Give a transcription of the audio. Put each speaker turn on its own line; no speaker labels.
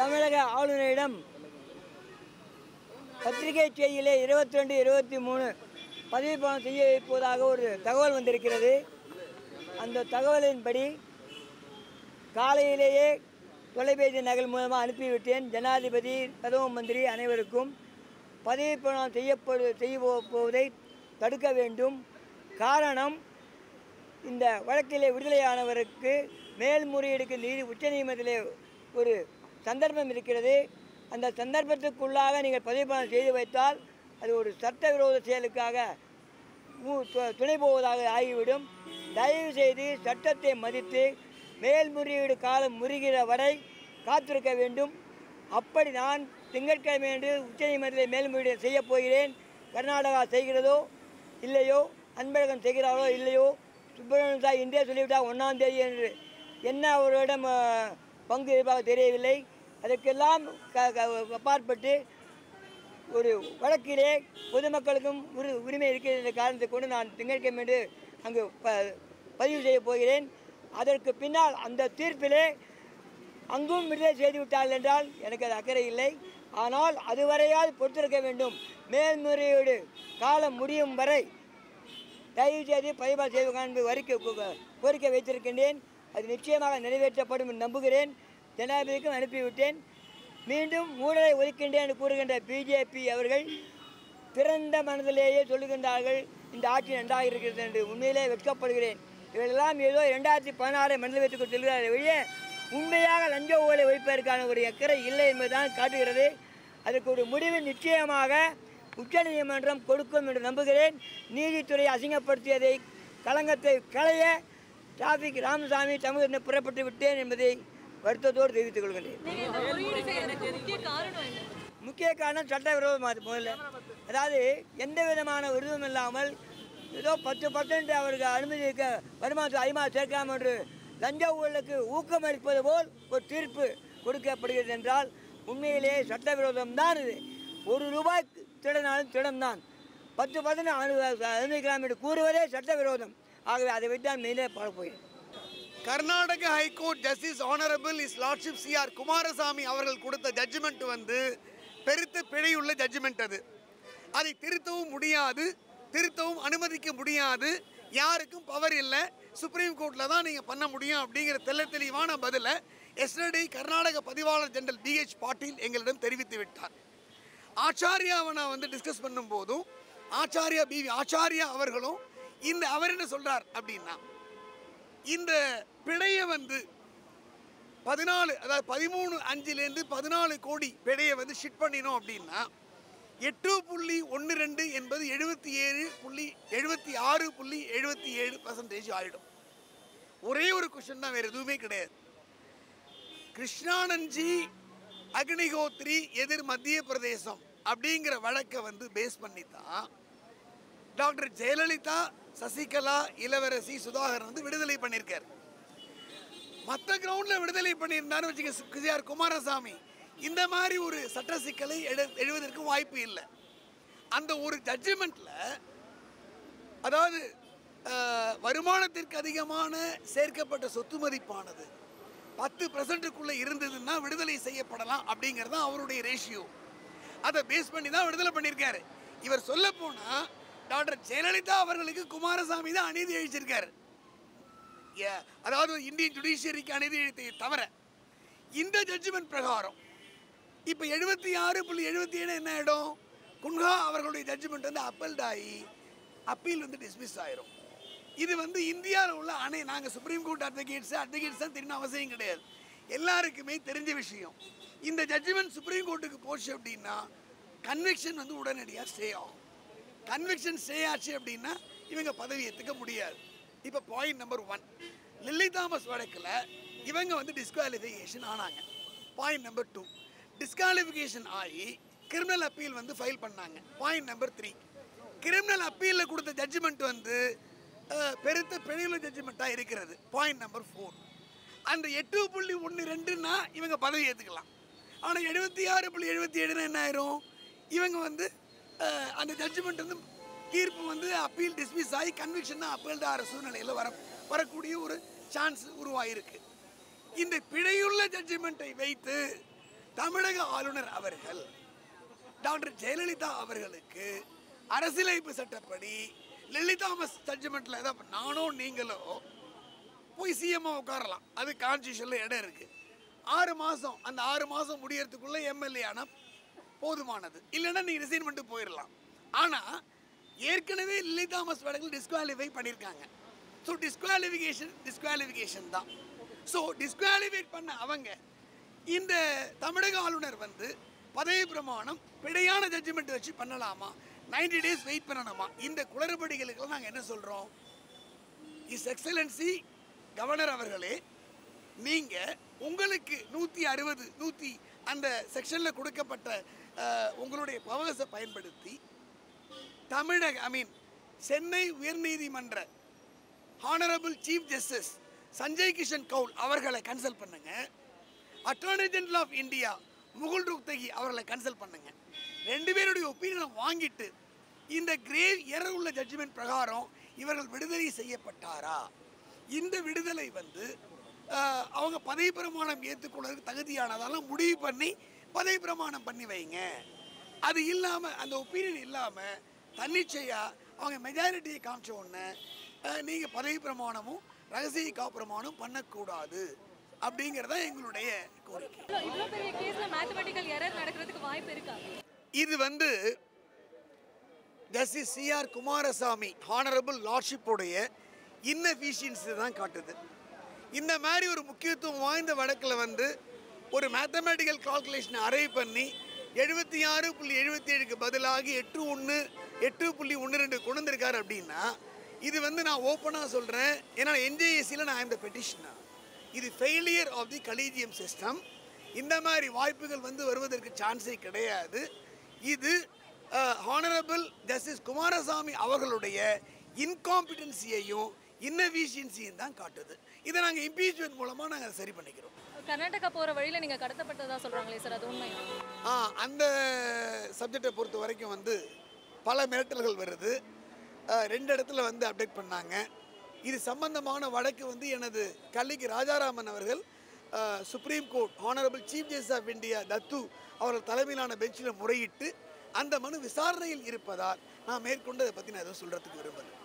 தமிழக ஆளுநரிடம் பத்திரிகை செய்தியிலே 22, 23 பதவி பிரமாணம் செய்ய வைப்பதாக ஒரு தகவல் வந்திருக்கிறது. அந்த தகவலின்படி காலையிலேயே தொலைபேசி நகல் மூலமாக அனுப்பிவிட்டேன். ஜனாதிபதி, பிரதம மந்திரி அனைவருக்கும் பதவி பிரமாணம் செய்ய போவதை தடுக்க வேண்டும். காரணம், இந்த வழக்கிலே விடுதலையானவருக்கு மேல்முறையீடுக்கு உச்சநீதிமன்றத்திலே ஒரு சந்தர்ப்பம் இருக்கிறது. அந்த சந்தர்ப்பத்துக்குள்ளாக நீங்கள் பதவி பிரமாணம் செய்து வைத்தால் அது ஒரு சட்டவிரோத செயலுக்காக துணை போவதாக ஆகிவிடும். தயவு செய்து சட்டத்தை மதித்து மேல்முறையீடு காலம் முறிகிற வரை காத்திருக்க வேண்டும். அப்படி நான் திங்கட்கிழமை என்று உச்சநீதிமன்றத்தில் மேல்முறையீடு செய்யப் போகிறேன். கர்நாடகா செய்கிறதோ இல்லையோ, அன்பழகன் செய்கிறாரோ இல்லையோ, சுப்பிரமணியன் சார் இன்றே சொல்லிவிட்டால் 1ஆம் தேதி என்று என்ன அவரிடம் பங்கு இருப்பாக தெரியவில்லை. அதற்கெல்லாம் அப்பாற்பட்டு ஒரு வழக்கிலே பொதுமக்களுக்கும் உரிமை இருக்கிறது என்ற காரணத்தை கொண்டு நான் திங்கட்கிழமை என்று அங்கு பதிவு செய்ய போகிறேன். அதற்கு பின்னால் அந்த தீர்ப்பிலே அங்கும் விடுதலை செய்துவிட்டால் என்றால் எனக்கு அது அக்கறை இல்லை. ஆனால் அதுவரையால் பொறுத்திருக்க வேண்டும். மேல்முறையீடு காலம் முடியும் வரை தயவு செய்து பதிவு செய்து கோரிக்கை வைத்திருக்கின்றேன். அது நிச்சயமாக நிறைவேற்றப்படும் என்று நம்புகிறேன். ஜனாதிபதிக்கும் அனுப்பிவிட்டேன். மீண்டும் ஊழலை ஒழிக்கின்றேன் என்று கூறுகின்ற பிஜேபி அவர்கள் பிறந்த மனதிலேயே சொல்லுகின்றார்கள் இந்த ஆட்சி நன்றாக இருக்கிறது என்று. உண்மையிலே வெட்கப்படுகிறேன். இவர்களெல்லாம் ஏதோ 2016 மனதில் வைத்துக் செல்கிறார்கள் வழிய உண்மையாக லஞ்ச ஊழலை ஒழிப்பதற்கான ஒரு அக்கறை இல்லை என்பதுதான் காட்டுகிறது. அதுக்கு ஒரு முடிவு நிச்சயமாக உச்சநீதிமன்றம் கொடுக்கும் என்று நம்புகிறேன். நீதித்துறை அசிங்கப்படுத்தியதை களங்கத்தை களைய டிராபிக் ராமசாமி தமிழ் புறப்பட்டு விட்டேன் என்பதை வருத்தத்தோடு தெரிவித்துக் கொள்கிறேன். முக்கிய காரணம் சட்டவிரோதமாக முதல்ல, அதாவது எந்த விதமான விருதும் இல்லாமல் ஏதோ 10% அவருக்கு அனுமதி வருமானத்தை அதிகமாக சேர்க்கலாம் என்று லஞ்ச ஊழலுக்கு ஊக்கமளிப்பது போல் ஒரு தீர்ப்பு கொடுக்கப்படுகிறது என்றால் உண்மையிலேயே சட்டவிரோதம் தான். இது ₹1 திருடனாலும் திருடம்தான். 10% அனுமதிக்கலாம் என்று கூறுவதே சட்டவிரோதம். ஆகவே அதை வைத்து நான் மெயிலே பார்க்க போகிறேன்.
Karnataka high court justice honourable his lordship CR Kumaraswamy அவர்கள் கொடுத்த ஜட்ஜ்மெண்ட் வந்து பெருத்த பிழையுள்ள ஜட்ஜ்மெண்ட். அதை திருத்தவும் முடியாது, திருத்தவும் அனுமதிக்க முடியாது. யாருக்கும் பவர் இல்லை, சுப்ரீம் கோர்ட்டில் தான் நீங்கள் பண்ண முடியும் அப்படிங்கிற தெளிவான பதிலை எஸ்டர்டே கர்நாடக பதிவாளர் ஜெனரல் DH பாட்டீல் எங்களிடம் தெரிவித்து விட்டார். ஆச்சாரியாவை நான் வந்து டிஸ்கஸ் பண்ணும்போதும் ஆச்சாரியா அவர்களும் அவர் என்ன சொல்கிறார் அப்படின்னா, இந்த பிழையை வந்து 13.5 14 கோடி பிழையை வந்து ஷிட் பண்ணினோம் அப்படின்னா 8.12 என்பது 76.77% ஆகிடும். ஒரே ஒரு கொஸ்டின் தான், வேறு எதுவுமே கிடையாது. கிருஷ்ணானந்த்ஜி அக்னிஹோத்ரி எதிர் மத்திய பிரதேசம் அப்படிங்கிற வழக்கை வந்து பேஸ் பண்ணி தான் டாக்டர் ஜெயலலிதா, சசிகலா, இளவரசி, சுதாகரன் வந்து விடுதலை பண்ணியிருக்கார். மற்ற கிரவுண்டில் விடுதலை பண்ணியிருந்தாருன்னு வச்சுக்க CR குமாரசாமி இந்த மாதிரி ஒரு சட்ட சிக்கலை எழுவதற்கு வாய்ப்பு இல்லை. அந்த ஒரு ஜட்ஜ்மெண்ட்டில் அதாவது வருமானத்திற்கு அதிகமான சேர்க்கப்பட்ட சொத்து மதிப்பானது 10%க்குள்ளே இருந்ததுன்னா விடுதலை செய்யப்படலாம் அப்படிங்கிறது தான் அவருடைய ரேஷியோ. அதை பேஸ் பண்ணி தான் விடுதலை பண்ணியிருக்காரு. இவர் சொல்ல போனால் டாக்டர் ஜெயலலிதா அவர்களுக்கு குமாரசாமி தான் அநீதி இழைச்சிருக்காரு. அதாவது இந்தியன் ஜுடிஷியரிக்கு அநீதி இழைத்ததை தவிர இந்த ஜட்ஜ்மெண்ட் பிரகாரம் இப்போ 76.77 என்ன ஆகிடும், குன்ஹா அவர்களுடைய ஜட்ஜ்மெண்ட் வந்து அப்பீல்ட் ஆகி அப்பீல் வந்து டிஸ்மிஸ் ஆகிரும். இது வந்து இந்தியாவில் உள்ள நாங்கள் சுப்ரீம் கோர்ட் அட்வொகேட்ஸ் தான் தெரியணும் அவசியம் கிடையாது, எல்லாருக்குமே தெரிஞ்ச விஷயம். இந்த ஜட்ஜ்மெண்ட் சுப்ரீம் கோர்ட்டுக்கு போச்சு அப்படின்னா கன்விக்ஷன் வந்து உடனடியாக ஸ்டே ஆகும். கன்விக்ஷன் ஸ்டே ஆச்சு அப்படின்னா இவங்க பதவி ஏற்றுக்க முடியாது. இப்போ பாயிண்ட் நம்பர் 1, லில்லி தாமஸ் வழக்கில் இவங்க வந்து டிஸ்குவாலிஃபிகேஷன் ஆனாங்க. பாயிண்ட் நம்பர் 2, டிஸ்குவாலிஃபிகேஷன் ஆகி கிரிமினல் அப்பீல் வந்து ஃபைல் பண்ணாங்க. பாயிண்ட் நம்பர் 3, கிரிமினல் அப்பீலில் கொடுத்த ஜட்ஜ்மெண்ட் வந்து பெருத்த பிழையுள்ள ஜட்ஜ்மெண்ட்டாக இருக்கிறது. பாயிண்ட் நம்பர் 4, அந்த 8.12ன்னா இவங்க பதவி ஏற்றுக்கலாம். ஆனால் 76.77 என்ன ஆயிரும், இவங்க வந்து அந்த ஜட்ஜ்மெண்ட் வந்து தீர்ப்பு வந்து அப்பீல் டிஸ்மிஸ் ஆகி கன்விக்ஷன் தான் அப்பீல்டு ஆகிற சூழ்நிலையில் வரக்கூடிய ஒரு சான்ஸ் உருவாகிருக்கு. இந்த பிழையுள்ள ஜட்ஜ்மெண்ட்டை வைத்து தமிழக ஆளுநர் அவர்கள் டாக்டர் ஜெயலலிதா அவர்களுக்கு அரசியலமைப்பு சட்டப்படி லெல்லி தாமஸ் ஜட்ஜ்மெண்ட்ல ஏதாவது நானோ நீங்களோ போய் சிஎம்ஓ உட்காரலாம், அது கான்ஸ்டியூஷன்ல இடம் இருக்கு. 6 மாதம், அந்த 6 மாதம் முடியறதுக்குள்ள எம்எல்ஏ ஆனால் போதுமானது, இல்லைன்னா நீ ரிசைன் பண்ணிட்டு போயிடலாம். ஆனால் ஏற்கனவே லெல்லி தாமஸ் வழக்கில் டிஸ்குவாலிஃபை பண்ணியிருக்காங்க. ஸோ டிஸ்குவாலிஃபிகேஷன் தான். ஸோ டிஸ்குவாலிஃபைட் பண்ண அவங்க இந்த தமிழக ஆளுநர் வந்து பதவி பிரமாணம் பிழையான ஜட்ஜ்மெண்ட் வச்சு பண்ணலாமா, 90 days வெயிட் பண்ணணுமா? இந்த குளறுபடிகளுக்கெல்லாம் நாங்கள் என்ன சொல்கிறோம்? இஸ் எக்ஸலன்சி கவர்னர் அவர்களே, நீங்கள் உங்களுக்கு 160 அந்த செக்ஷனில் கொடுக்கப்பட்ட உங்களுடைய பவர்ஸை பயன்படுத்தி சென்னை உயர்நீதிமன்ற honourable chief justice Sanjay Kishan Kaul அவர்களை கன்சல்ட் பண்ணுங்க. Attorney general of India Mukul Rohatgi அவர்களை கன்சல்ட் பண்ணுங்க. 2 பேருடைய ஒப்பீனியனை வாங்கிட்டு இந்த கிரேவ் எரர் உள்ள ஜட்ஜ்மெண்ட் பிரகாரம் இவர்கள் விடுதலை செய்யப்பட்டாரா, இந்த விடுதலை வந்து அவங்க பதவி பிரமாணம் ஏற்றுக்கொள்வதற்கு தகுதியானதெல்லாம் முடிவு பண்ணி பதவி பிரமாணம் பண்ணி வைங்க. அது இல்லாமல், அந்த ஒப்பீனியன் இல்லாமல் தன்னிச்சையாக அவங்க மெஜாரிட்டியை காமிச்ச உடனே நீங்கள் பதவி பிரமாணமும் ரகசிய காப்புரமானம் பண்ணக்கூடாது அப்படிங்கிறதா எங்களுடைய கோரிக்கை. இது வந்து ஜஸ்டிஸ் சிஆர் குமாரசாமி ஹானரபிள் லார்ட்ஷிப்புடைய இன்னெஃபிஷியன்சி தான் காட்டுது. இந்த மாதிரி ஒரு முக்கியத்துவம் வாய்ந்த வழக்கில் வந்து ஒரு மேத்தமேட்டிக்கல் கால்குலேஷனை அரைவ் பண்ணி 76.77க்கு பதிலாகி 8.12 கொண்டு வந்திருக்காரு அப்படின்னா, இது வந்து நான் ஓப்பனாக சொல்கிறேன், ஏன்னா என்ஜேஎஸ்சியில் நான் இந்த பெட்டிஷனர், இது ஃபெயிலியர் ஆஃப் தி கலீஜியம் சிஸ்டம். இந்த மாதிரி வாய்ப்புகள் வந்து வருவதற்கு சான்ஸே கிடையாது. இது ஹானரபிள் ஜஸ்டிஸ் குமாரசாமி அவர்களுடைய இன்காம்பிடன்சியையும் இன்னெஃபிஷியன்சியும் தான் காட்டுது. இதை நாங்கள் இம்பீச்மெண்ட் மூலமாக நாங்கள் சரி பண்ணிக்கிறோம்.
கர்நாடகா போகிற வழியில் நீங்கள் கடத்தப்பட்டதாக சொல்கிறாங்களே சார், அது உண்மையா?
அந்த சப்ஜெக்டை பொறுத்த வரைக்கும் வந்து பல மிரட்டல்கள் வருது. 2 இடத்துல வந்து அப்டேட் பண்ணாங்க. இது சம்பந்தமான வழக்கு வந்து எனது கல்லிக்கு ராஜாராமன் அவர்கள் supreme court honourable chief justice of India Dattu அவர்கள் தலைமையிலான பெஞ்சில் முறையிட்டு அந்த மனு விசாரணையில் இருப்பதால் நான் மேற்கொண்டு அதை பற்றி நான் எதுவும் சொல்கிறதுக்கு விரும்புகிறேன்.